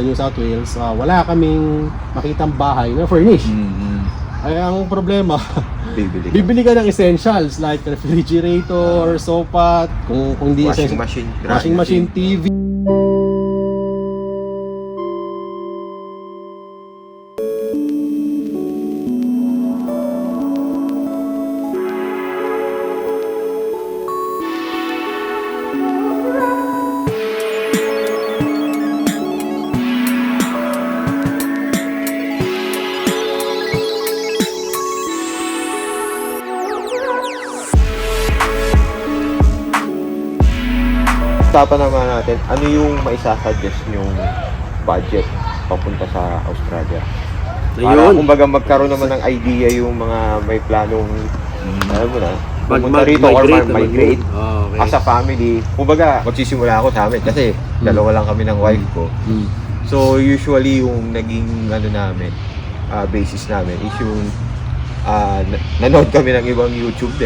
New South Wales, wala kaming makitang bahay na furnished. Ay, ang problema, bibili ka ng essentials like refrigerator, sofa, kung di washing essential, machine, washing machine, TV. Usapan naman natin, ano yung maisasuggest yung budget papunta sa Australia? Para kumbaga magkaroon naman ng idea yung mga may planong alam mo na, pumunta rito or migrate as a family. Kumbaga, magsisimula ako sa amin kasi dalawa lang kami ng wife ko. So usually yung naging ano namin, basis namin is yung nanood kami ng ibang YouTube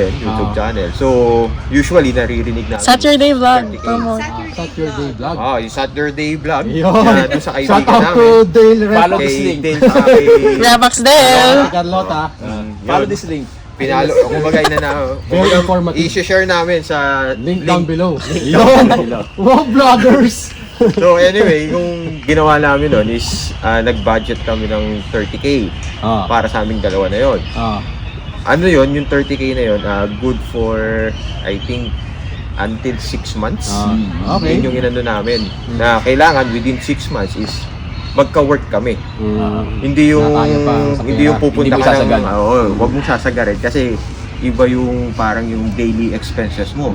channel. So, usually naririnig namin Saturday vlog. Saturday vlog. Yung Saturday vlog. Yun. Doon sa Shout kaibigan out namin. to Dale Follow Repax. this link. Rabax Del. Carlota. Follow this link. Pinalo, kumbaga Very informative. i-share namin sa Link down below. Yun. Wow, vloggers. So anyway, yung ginawa namin nun is nag-budget kami ng 30k para sa aming dalawa na yon. Ano yon, yung 30k na yon, good for I think until 6 months. Okay. Yun yung inano namin na kailangan within 6 months is magka-work kami. Hindi yung hindi yung pupunta ka ng wag mong sasagarin kasi iba yung parang yung daily expenses mo.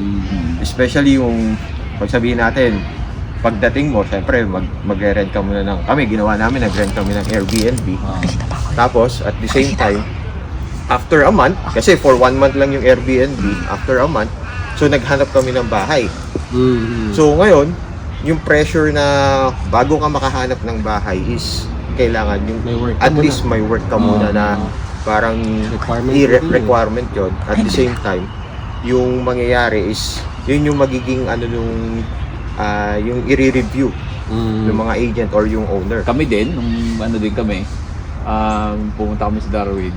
Especially yung pag sabihin natin pagdating mo, syempre mag-rent ka muna kami ginawa namin, nag-rent kami ng Airbnb. Tapos at the same time after a month, kasi for 1 month lang yung Airbnb, after a month, so naghanap kami ng bahay. So ngayon, yung pressure na bago ka makahanap ng bahay is kailangan yung at least may work ka muna na parang requirement yun. At the same time, yung mangyayari is yun yung magiging ano nung yung i-review ng mga agent or yung owner. Kami din, nung ano din kami, pumunta kami sa Darwin,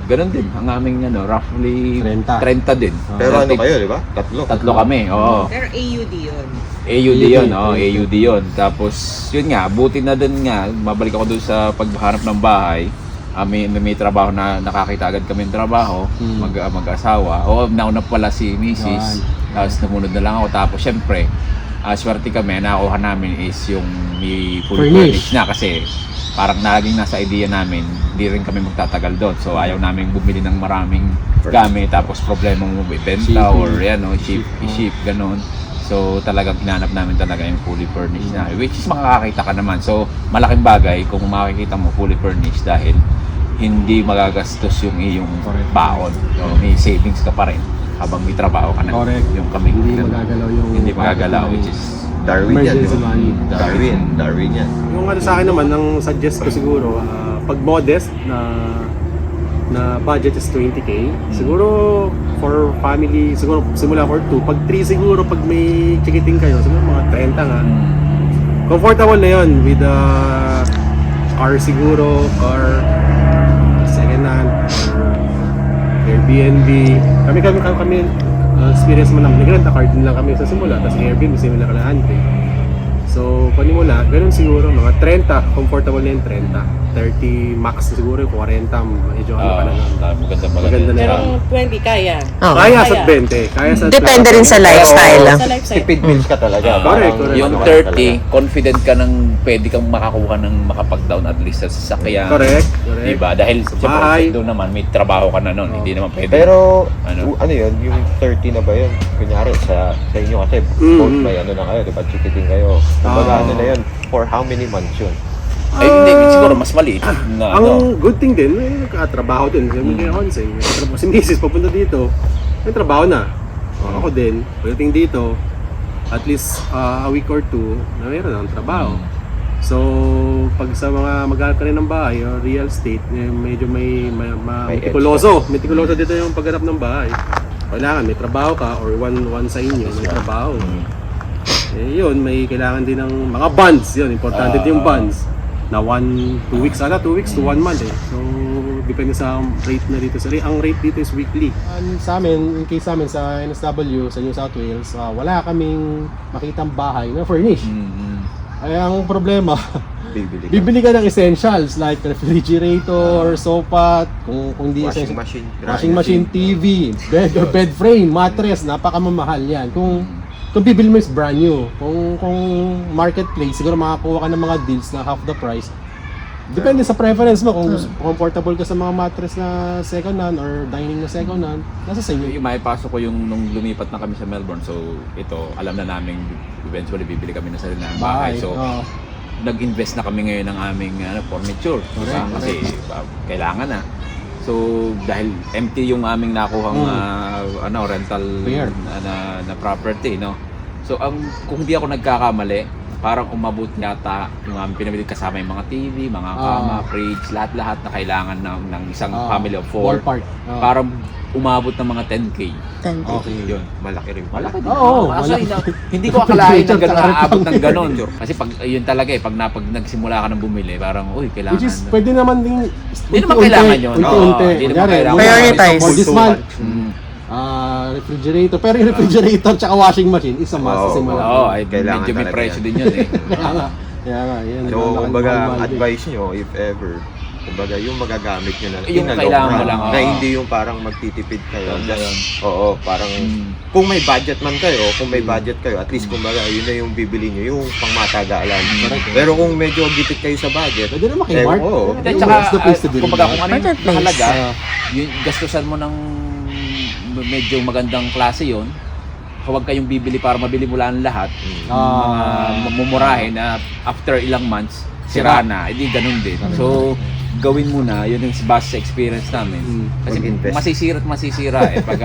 ganun din, ang aming roughly 30 din. Pero ano kayo, di ba? Tatlo kami, oo. Pero AUD yun. AUD yun, AUD yun. Tapos, yun nga, buti na din nga, mabalik ako doon sa paghanap ng bahay. May trabaho na nakakita agad kami ng trabaho, mag-asawa. Nauna pala si Mrs. Tapos namunod na lang ako. Tapos, syempre, swerte kami, nakuha namin is yung may full furnished na kasi parang naging nasa idea namin, hindi rin kami magtatagal doon. So ayaw namin bumili ng maraming gamit tapos problema mo ibenta or ship, ganun. So talagang hinanap namin talaga yung fully furnished na, which is makakakita ka naman. So malaking bagay kung makikita mo fully furnished dahil hindi magagastos yung iyong baon. So, may savings ka pa rin habang may trabaho ka na. Correct. Yung kami hindi magagalaw which is Darwin yan, emergency money. Darwin yan. Yung sa akin naman, ang suggest ko siguro, pag modest na budget is 20k, siguro for family, siguro simula for 2, pag 3 siguro, pag may chikiting kayo, siguro mga 30 nga. Comfortable na yun with car siguro, second hand, or Airbnb. Kami experience mo naman, nag-rent a car din lang kami sa simula, tapos Airbnb, simula ka na Andre. So, panimula, ganun siguro, mga 30, comfortable na yung 30. 30 max siguro, 40, medyo ano ka na lang. Maganda na Pero yan. 20 kaya. Kaya sa 20, kaya sa Depende rin sa lifestyle. Sa lifestyle. Tipid bills ka talaga. Correct. Yung 30, confident ka nang pwede kang makakuha ng makapag-down at least sa sasakyan. Correct. Diba? Dahil bahay. doon naman, may trabaho ka na nun. Hindi naman pwede. Pero Ano? ano yun, yung 30 na ba yun? Kunyari sa inyo kasi both may ano na kayo, di ba? Chikiting kayo. Kumbaga ano na yun, for how many months yun? Ay, hindi. Siguro mas maliit. Na, Ang good thing din, may nagkatrabaho din. May Honse, si Mrs. papunta dito, may trabaho na. Ako din, pagdating dito, at least a week or 2, na mayroon ng trabaho. So, pag sa mga maghanap ka rin ng bahay o real estate, medyo may metikuloso. Metikuloso dito yung paghanap ng bahay. Kailangan may trabaho ka or one sa inyo, may trabaho. Eh yun, may kailangan din ng mga bonds. Yun, importante din yung bonds. Na 2 weeks 2 weeks to 1 month eh. So, depende sa rate na dito. Ang rate dito is weekly. Sa amin, in case sa amin sa NSW, sa New South Wales, wala kaming makitang bahay na furnished. Ay ang problema, bibili ka ng essentials like refrigerator, sofa, kung hindi Washing essential, machine, washing machine, TV, bed frame, mattress, napakamamahal yan. Kung bibili mo is brand new. Kung marketplace, siguro makakuha ka ng mga deals na half the price. Depende sa preference mo kung comfortable ka sa mga mattress na second hand or dining na second hand, nasa sa inyo. Yung maipasok ko yung nung lumipat na kami sa Melbourne. So ito, alam na namin eventually bibili kami ng sarili na bahay. So nag-invest na kami ngayon ng aming furniture. Kasi kailangan na. So dahil empty yung aming nakuhang rental na property, no. So kung hindi ako nagkakamali, parang umabot yata yung aming pinamili kasama yung mga TV, mga kama, fridge, lahat-lahat na kailangan ng isang family of 4. Ballpark. Parang umabot ng mga 10K. 10K. Okay, yun. Malaki rin. Malaki din. Oo, Kaso malaki. hindi ko akalain na gano'n aabot ng Picture. gano'n. Kasi pag yun talaga pag nagsimula ka ng bumili, parang kailangan. Which is, pwede naman din Hindi naman kailangan yun. Unti-unti. Hindi naman Kunyari, kailangan. Prioritize. For this month, Mm. refrigerator. Pero yung refrigerator tsaka washing machine, isa must sa simula. Oo, ay Kailangan medyo may talaga presyo yan. din yun eh. Kaya nga, yan. So, Mahal- kumbaga, mahal- mahal din. advice nyo, if ever, kumbaga, yung magagamit nyo na Yung in a long kailangan mo run, lang, na oo. hindi yung parang magtitipid kayo. Yun, Just, yun. oo, parang, kung may budget man kayo, at least kumbaga, yun na yung bibili nyo, yung pangmatagalan. Pero kung medyo gipit kayo sa budget, Pwede naman kay Mark. oo. At Yung saka, what's the place to do? kumbaga kung ano yung Marketplace. mahalaga, yung gastusan mo ng medyo magandang klase yon. Huwag kayong bibili para mabili mo lang lahat. Mga mumurahin na after ilang months, sira na. Hindi ganun din. So, gawin mo na. Yun yung base sa experience namin. Kasi Mag-invest. masisira pag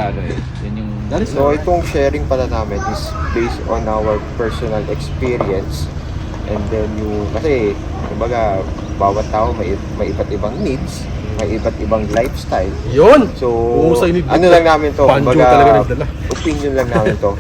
yun yung... So, itong sharing pala namin is based on our personal experience. And then kasi, kumbaga, bawat tao may iba't ibang needs, may iba't ibang lifestyle. Yun! So, Umusay ni ano lang namin to, Banjo kumbaga, talaga nagdala. opinion lang namin to.